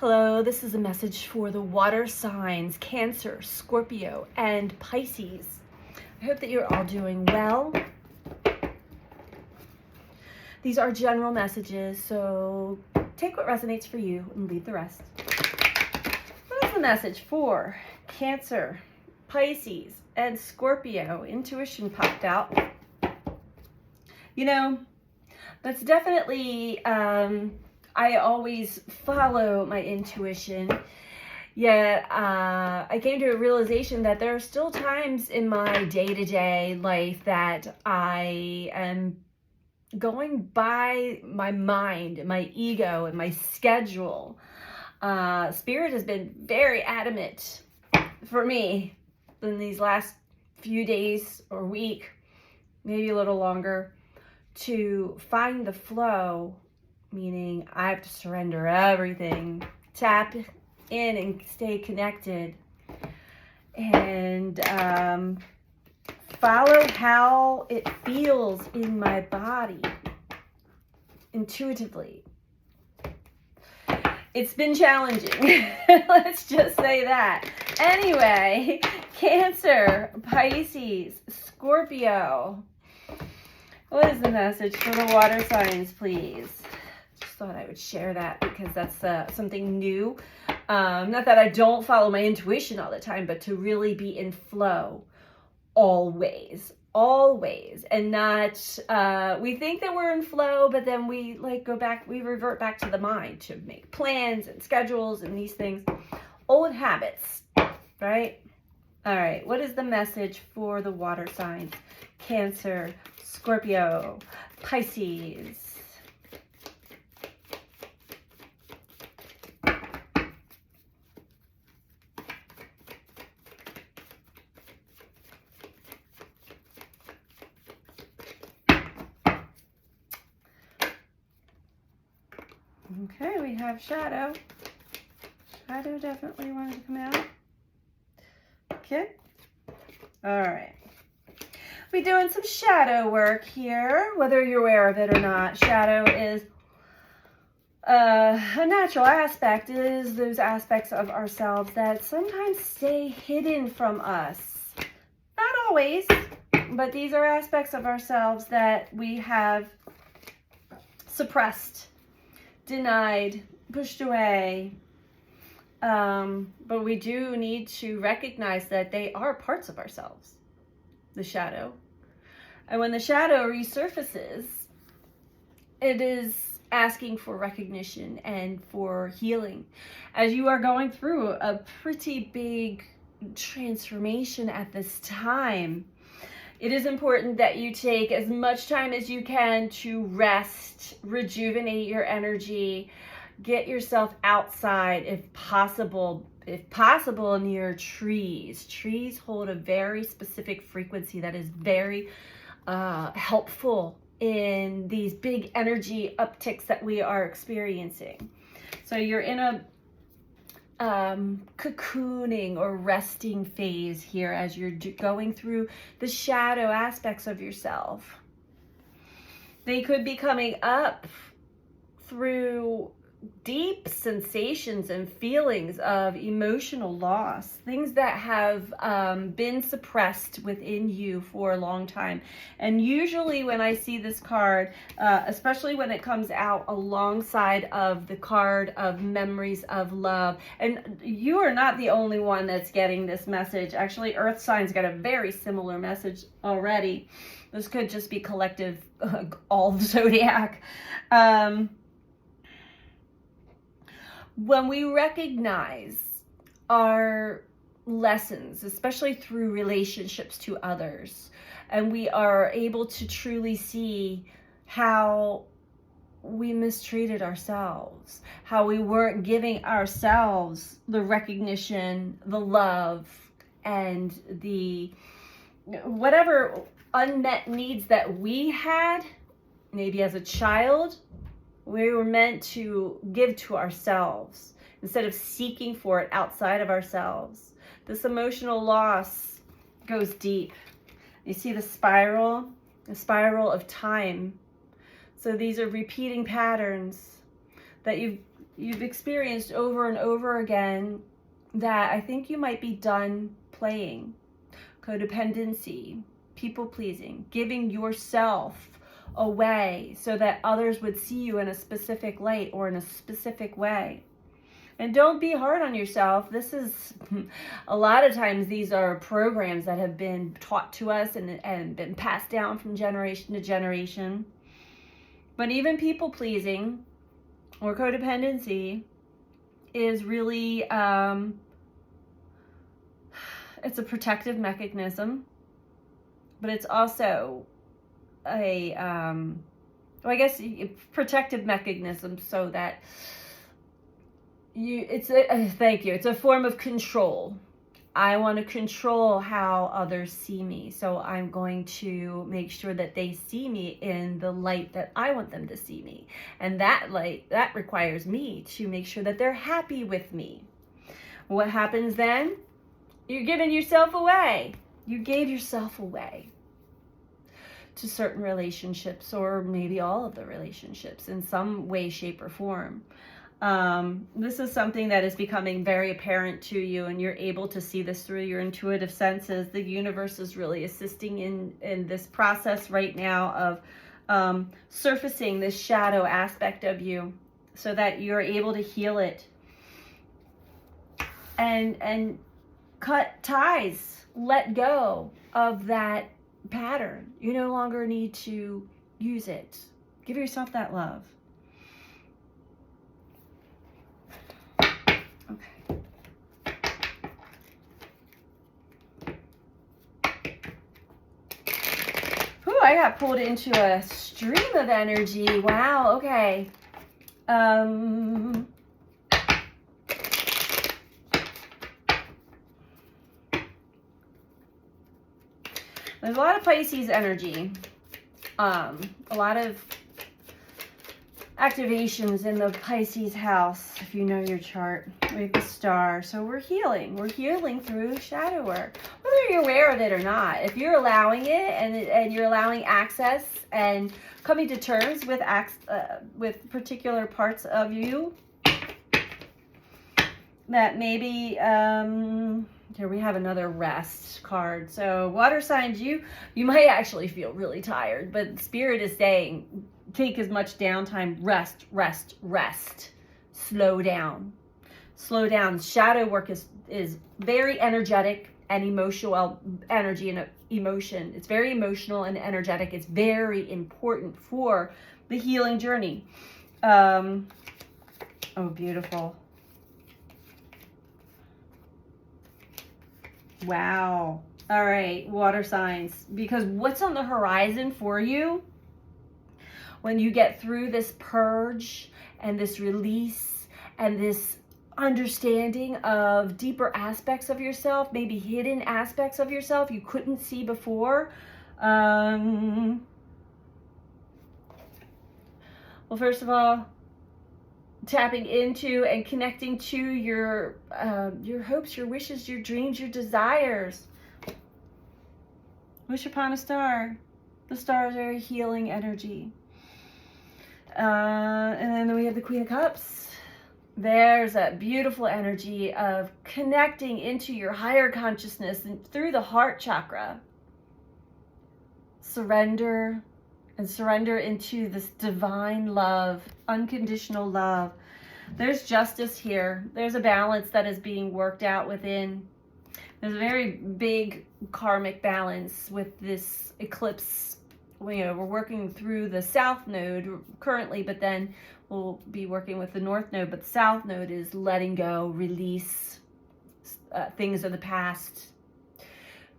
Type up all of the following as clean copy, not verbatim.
Hello, this is a message for the water signs, Cancer, Scorpio, and Pisces. I hope that you're all doing well. These are general messages, so take what resonates for you and leave the rest. What is the message for Cancer, Pisces, and Scorpio? Intuition popped out. You know, that's definitely... I always follow my intuition, yet I came to a realization that there are still times in my day-to-day life that I am going by my mind, my ego, and my schedule. Spirit has been very adamant for me in these last few days or week, maybe a little longer, to find the flow. Meaning I have to surrender everything, tap in and stay connected, and follow how it feels in my body intuitively. It's been challenging. Let's just say that. Anyway, Cancer, Pisces, Scorpio. What is the message for the water signs, please? Thought I would share that because that's something new. Not that I don't follow my intuition all the time, but to really be in flow always, and not we think that we're in flow, but then we we revert back to the mind to make plans and schedules and these things, old habits, right? All right, what is the message for the water signs? Cancer, Scorpio, Pisces. Okay, we have Shadow. Shadow definitely wanted to come out. Okay. All right. We're doing some shadow work here, whether you're aware of it or not. Shadow is a natural aspect. It is those aspects of ourselves that sometimes stay hidden from us. Not always, but these are aspects of ourselves that we have suppressed, denied, pushed away, but we do need to recognize that they are parts of ourselves, the shadow. And when the shadow resurfaces, it is asking for recognition and for healing. As you are going through a pretty big transformation at this time, it is important that you take as much time as you can to rest, rejuvenate your energy, get yourself outside if possible near trees. Trees hold a very specific frequency that is very helpful in these big energy upticks that we are experiencing. So you're in a cocooning or resting phase here as you're going through the shadow aspects of yourself. They could be coming up through deep sensations and feelings of emotional loss, things that have been suppressed within you for a long time. And usually when I see this card, especially when it comes out alongside of the card of memories of love, and you are not the only one that's getting this message. Actually, Earth signs got a very similar message already. This could just be collective, all the zodiac. When we recognize our lessons, especially through relationships to others, and we are able to truly see how we mistreated ourselves, how we weren't giving ourselves the recognition, the love, and the whatever unmet needs that we had, maybe as a child, we were meant to give to ourselves instead of seeking for it outside of ourselves. This emotional loss goes deep. You see the spiral of time. So these are repeating patterns that you've you've experienced over and over again that I think you might be done playing. Codependency, people pleasing, giving yourself away so that others would see you in a specific light or in a specific way. And don't be hard on yourself. This is, a lot of times these are programs that have been taught to us and been passed down from generation to generation. But even people pleasing or codependency is really, it's a protective mechanism, but it's also a, well, I guess protective mechanism so that thank you. It's a form of control. I want to control how others see me. So I'm going to make sure that they see me in the light that I want them to see me. And that light, that requires me to make sure that they're happy with me. What happens then? You're giving yourself away. You gave yourself away to certain relationships, or maybe all of the relationships in some way, shape, or form. This is something that is becoming very apparent to you, and you're able to see this through your intuitive senses. The universe is really assisting in this process right now of surfacing this shadow aspect of you so that you're able to heal it and cut ties, let go of that pattern. You no longer need to use it. Give yourself that love. I got pulled into a stream of energy. Wow, okay. There's a lot of Pisces energy. A lot of activations in the Pisces house, if you know your chart, with the star. So we're healing. We're healing through shadow work. Whether you're aware of it or not, if you're allowing it and you're allowing access and coming to terms with particular parts of you that maybe, here we have another rest card. So water signs, you might actually feel really tired, but Spirit is saying, take as much downtime, rest, rest, rest. Slow down. Slow down. Shadow work is very energetic and emotional energy and emotion. It's very emotional and energetic. It's very important for the healing journey. Oh, beautiful. Wow. All right, water signs. Because what's on the horizon for you when you get through this purge and this release and this understanding of deeper aspects of yourself, maybe hidden aspects of yourself you couldn't see before. Well, first of all, tapping into and connecting to your hopes, your wishes, your dreams, your desires. Wish upon a star. The stars are a healing energy. And then we have the Queen of Cups. There's that beautiful energy of connecting into your higher consciousness and through the heart chakra. Surrender and surrender into this divine love, unconditional love. There's justice here. There's a balance that is being worked out within. There's a very big karmic balance with this eclipse. You know, we're working through the south node currently, but then we'll be working with the north node. But the south node is letting go, release things of the past,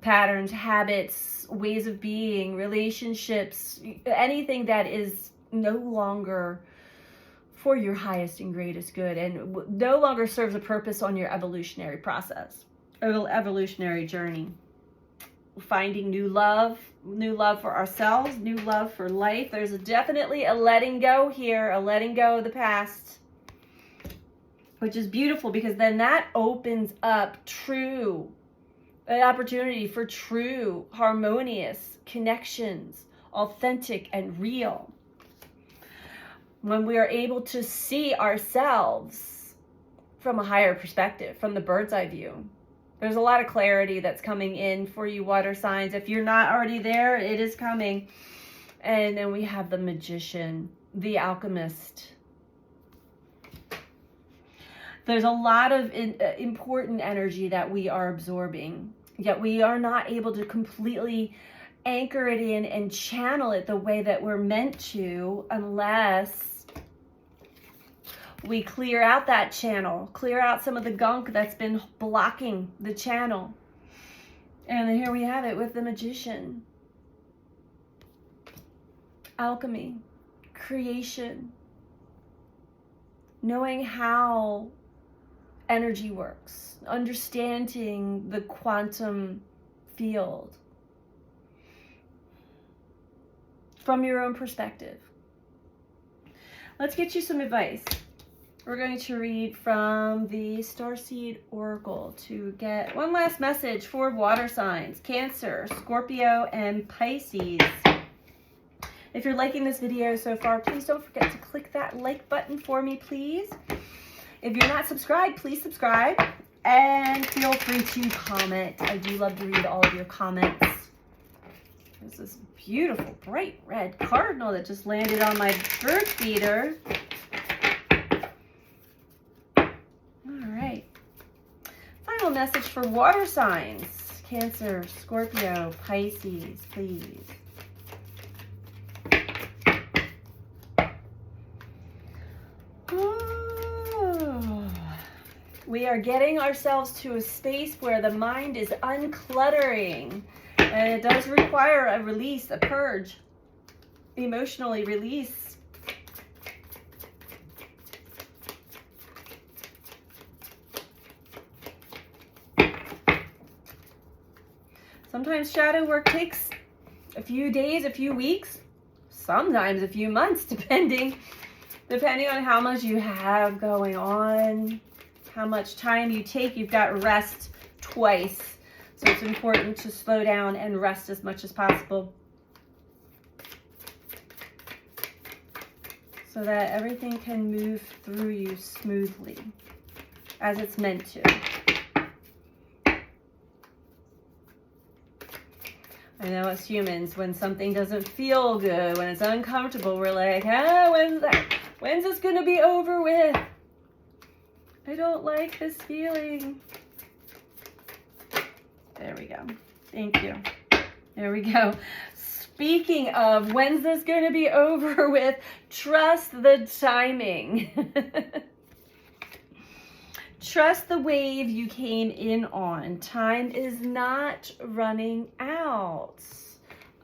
patterns, habits, ways of being, relationships, anything that is no longer for your highest and greatest good and no longer serves a purpose on your evolutionary process, evolutionary journey. Finding new love for ourselves, new love for life. There's definitely a letting go here, a letting go of the past, which is beautiful because then that opens up an opportunity for true, harmonious connections, authentic and real. when we are able to see ourselves from a higher perspective, from the bird's eye view. There's a lot of clarity that's coming in for you water signs. If you're not already there, it is coming. And then we have the magician, the alchemist. There's a lot of important energy that we are absorbing, yet we are not able to completely anchor it in and channel it the way that we're meant to unless we clear out that channel, clear out some of the gunk that's been blocking the channel. And here we have it with the magician. Alchemy, creation, knowing how energy works, understanding the quantum field from your own perspective. Let's get you some advice. We're going to read from the Starseed Oracle to get one last message for water signs, Cancer, Scorpio, and Pisces. If you're liking this video so far, please don't forget to click that like button for me, please. If you're not subscribed, please subscribe and feel free to comment. I do love to read all of your comments. There's this beautiful bright red cardinal that just landed on my bird feeder. All right. Final message for water signs. Cancer, Scorpio, Pisces, please. We are getting ourselves to a space where the mind is uncluttering. And it does require a release, a purge, emotionally release. Sometimes shadow work takes a few days, a few weeks, sometimes a few months, depending on how much you have going on. How much time you take. You've got rest twice. So it's important to slow down and rest as much as possible so that everything can move through you smoothly as it's meant to. I know as humans, when something doesn't feel good, when it's uncomfortable, we're like, when's this going to be over with? I don't like this feeling. There we go. Thank you. There we go. Speaking of, when's this going to be over with? Trust the timing. Trust the wave you came in on. Time is not running out.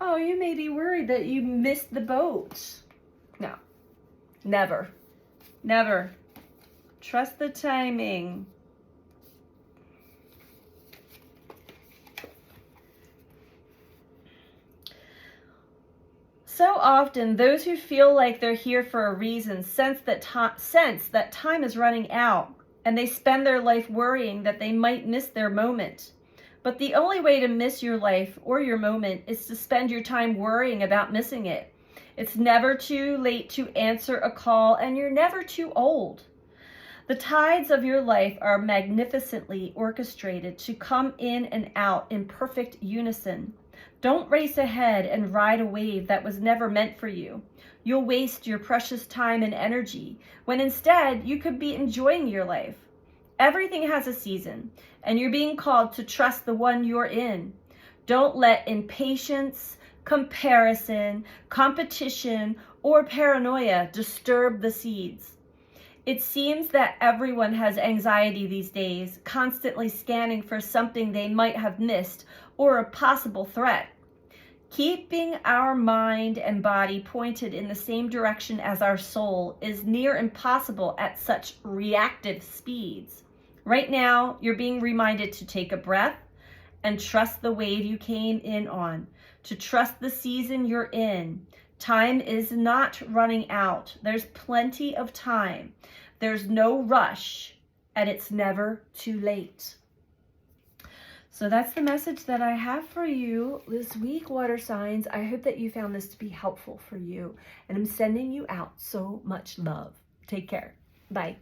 Oh, you may be worried that you missed the boat. No, never, never. Trust the timing. So often, those who feel like they're here for a reason sense that time is running out, and they spend their life worrying that they might miss their moment. But the only way to miss your life or your moment is to spend your time worrying about missing it. It's never too late to answer a call, and you're never too old. The tides of your life are magnificently orchestrated to come in and out in perfect unison. Don't race ahead and ride a wave that was never meant for you. You'll waste your precious time and energy when instead you could be enjoying your life. Everything has a season, and you're being called to trust the one you're in. Don't let impatience, comparison, competition, or paranoia disturb the seeds. It seems that everyone has anxiety these days, constantly scanning for something they might have missed or a possible threat. Keeping our mind and body pointed in the same direction as our soul is near impossible at such reactive speeds. Right now, you're being reminded to take a breath and trust the wave you came in on, to trust the season you're in. Time is not running out. There's plenty of time. There's no rush, and it's never too late. So that's the message that I have for you this week, water signs. I hope that you found this to be helpful for you. And I'm sending you out so much love. Take care. Bye.